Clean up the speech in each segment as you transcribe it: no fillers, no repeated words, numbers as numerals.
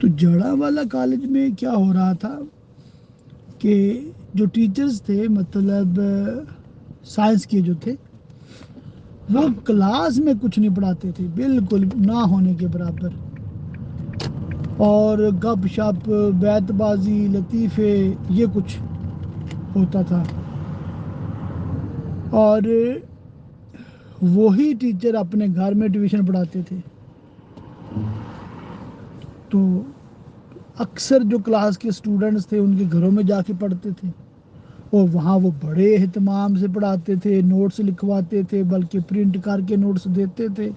تو جڑا والا کالج میں کیا ہو رہا تھا کہ جو ٹیچرز تھے مطلب سائنس کے جو تھے وہ کلاس میں کچھ نہیں پڑھاتے تھے، بالکل نہ ہونے کے برابر، اور گپ شپ بیت بازی لطیفے یہ کچھ ہوتا تھا. اور وہی ٹیچر اپنے گھر میں ٹیوشن پڑھاتے تھے. تو اکثر جو کلاس کے اسٹوڈنٹس تھے ان کے گھروں میں جا کے پڑھتے تھے، اور وہاں وہ بڑے اہتمام سے پڑھاتے تھے، نوٹس لکھواتے تھے، بلکہ پرنٹ کر کے نوٹس دیتے تھے.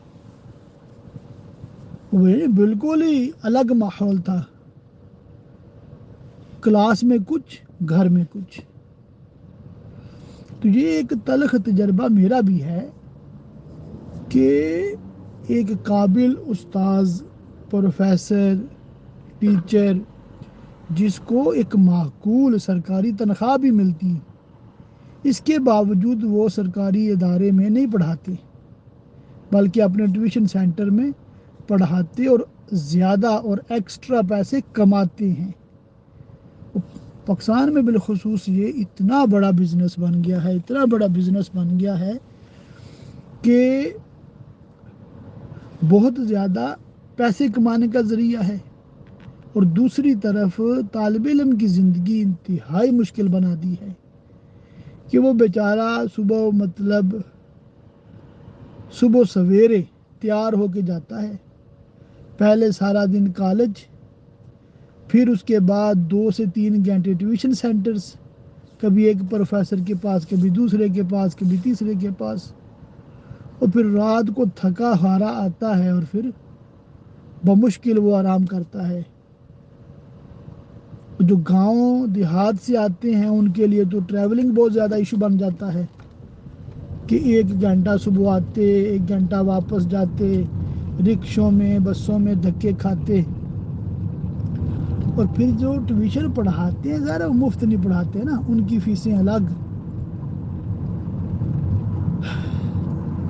وہ بالکل ہی الگ ماحول تھا، کلاس میں کچھ گھر میں کچھ. تو یہ ایک تلخ تجربہ میرا بھی ہے کہ ایک قابل استاذ، پروفیسر، ٹیچر جس کو ایک معقول سرکاری تنخواہ بھی ملتی، اس کے باوجود وہ سرکاری ادارے میں نہیں پڑھاتے بلکہ اپنے ٹیوشن سینٹر میں پڑھاتے اور زیادہ اور ایکسٹرا پیسے کماتے ہیں. پاکستان میں بالخصوص یہ اتنا بڑا بزنس بن گیا ہے، اتنا بڑا بزنس بن گیا ہے کہ بہت زیادہ پیسے کمانے کا ذریعہ ہے، اور دوسری طرف طالب علم کی زندگی انتہائی مشکل بنا دی ہے کہ وہ بیچارہ صبح سویرے تیار ہو کے جاتا ہے، پہلے سارا دن کالج، پھر اس کے بعد 2 سے 3 گھنٹے ٹیوشن سینٹرز، کبھی ایک پروفیسر کے پاس، کبھی دوسرے کے پاس، کبھی تیسرے کے پاس، اور پھر رات کو تھکا ہارا آتا ہے اور پھر بمشکل وہ آرام کرتا ہے. جو گاؤں دیہات سے آتے ہیں ان کے لیے تو ٹریولنگ بہت زیادہ ایشو بن جاتا ہے کہ 1 گھنٹہ صبح آتے، 1 گھنٹہ واپس جاتے، رکشوں میں بسوں میں دھکے کھاتے. اور پھر جو ٹیوشن پڑھاتے ہیں ذرا مفت نہیں پڑھاتے نا، ان کی فیسیں الگ.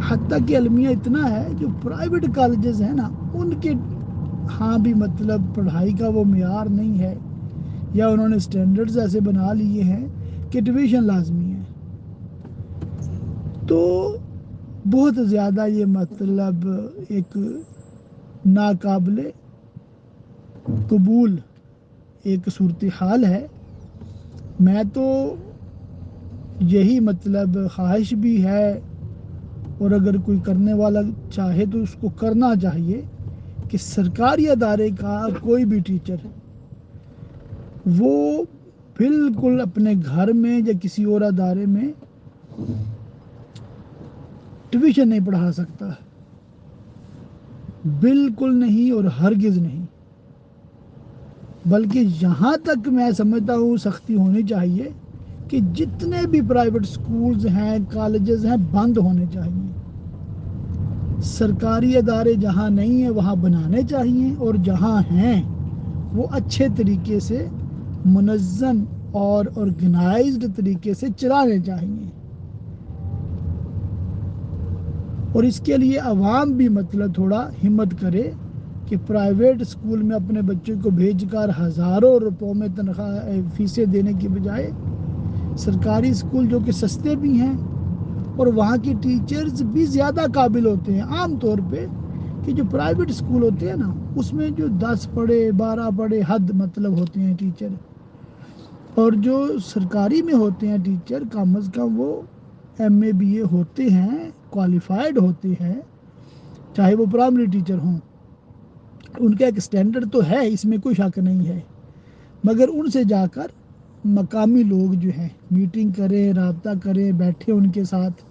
حتیٰ کہ المیہ اتنا ہے جو پرائیویٹ کالجز ہیں نا ان کے ہاں بھی مطلب پڑھائی کا وہ معیار نہیں ہے، یا انہوں نے سٹینڈرڈز ایسے بنا لیے ہیں کہ ٹیوشن لازمی ہے. تو بہت زیادہ یہ مطلب ایک ناقابل قبول ایک صورتحال ہے. میں تو یہی مطلب خواہش بھی ہے، اور اگر کوئی کرنے والا چاہے تو اس کو کرنا چاہیے کہ سرکاری ادارے کا کوئی بھی ٹیچر وہ بالکل اپنے گھر میں یا کسی اور ادارے میں ٹیوشن نہیں پڑھا سکتا، بالکل نہیں اور ہرگز نہیں. بلکہ یہاں تک میں سمجھتا ہوں سختی ہونی چاہیے کہ جتنے بھی پرائیویٹ سکولز ہیں، کالجز ہیں، بند ہونے چاہیے. سرکاری ادارے جہاں نہیں ہیں وہاں بنانے چاہیے، اور جہاں ہیں وہ اچھے طریقے سے منظم اور آرگنائزڈ طریقے سے چلانے چاہیے. اور اس کے لیے عوام بھی مطلب تھوڑا ہمت کرے کہ پرائیویٹ سکول میں اپنے بچوں کو بھیج کر ہزاروں روپوں میں تنخواہ فیسیں دینے کی بجائے سرکاری سکول جو کہ سستے بھی ہیں اور وہاں کے ٹیچرز بھی زیادہ قابل ہوتے ہیں. عام طور پہ کہ جو پرائیویٹ سکول ہوتے ہیں نا اس میں جو 10 پڑھے 12 پڑھے حد مطلب ہوتے ہیں ٹیچر، اور جو سرکاری میں ہوتے ہیں ٹیچر کم از کم وہ MA BA ہوتے ہیں، کوالیفائڈ ہوتے ہیں، چاہے وہ پرائمری ٹیچر ہوں. ان کا ایک سٹینڈرڈ تو ہے، اس میں کوئی شک نہیں ہے، مگر ان سے جا کر مقامی لوگ جو ہیں میٹنگ کریں، رابطہ کریں، بیٹھے ان کے ساتھ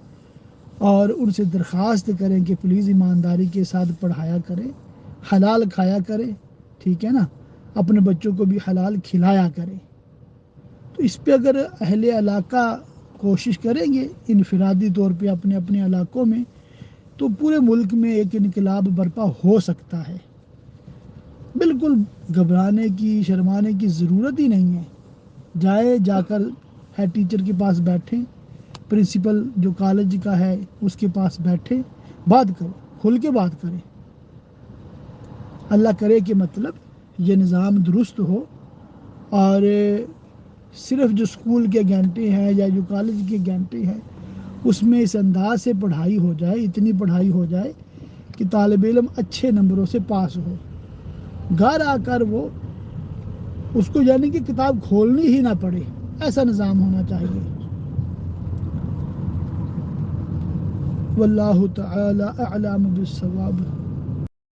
اور ان سے درخواست کریں کہ پلیز ایمانداری کے ساتھ پڑھایا کریں، حلال کھایا کریں، ٹھیک ہے نا، اپنے بچوں کو بھی حلال کھلایا کریں. تو اس پہ اگر اہل علاقہ کوشش کریں گے انفرادی طور پہ اپنے اپنے علاقوں میں، تو پورے ملک میں ایک انقلاب برپا ہو سکتا ہے. بالکل گھبرانے کی شرمانے کی ضرورت ہی نہیں ہے. جا کر ہیڈ ٹیچر کے پاس بیٹھیں، پرنسپل جو کالج کا ہے اس کے پاس بیٹھیں، بات کریں، کھل کے بات کریں. اللہ کرے کہ مطلب یہ نظام درست ہو، اور صرف جو اسکول کے گھنٹے ہیں یا جو کالج کے گھنٹے ہیں اس میں اس انداز سے پڑھائی ہو جائے، اتنی پڑھائی ہو جائے کہ طالب علم اچھے نمبروں سے پاس ہو، گھر آ کر وہ اس کو یعنی کہ کتاب کھولنی ہی نہ پڑے، ایسا نظام ہونا چاہیے۔ واللہ تعالی اعلم بالصواب۔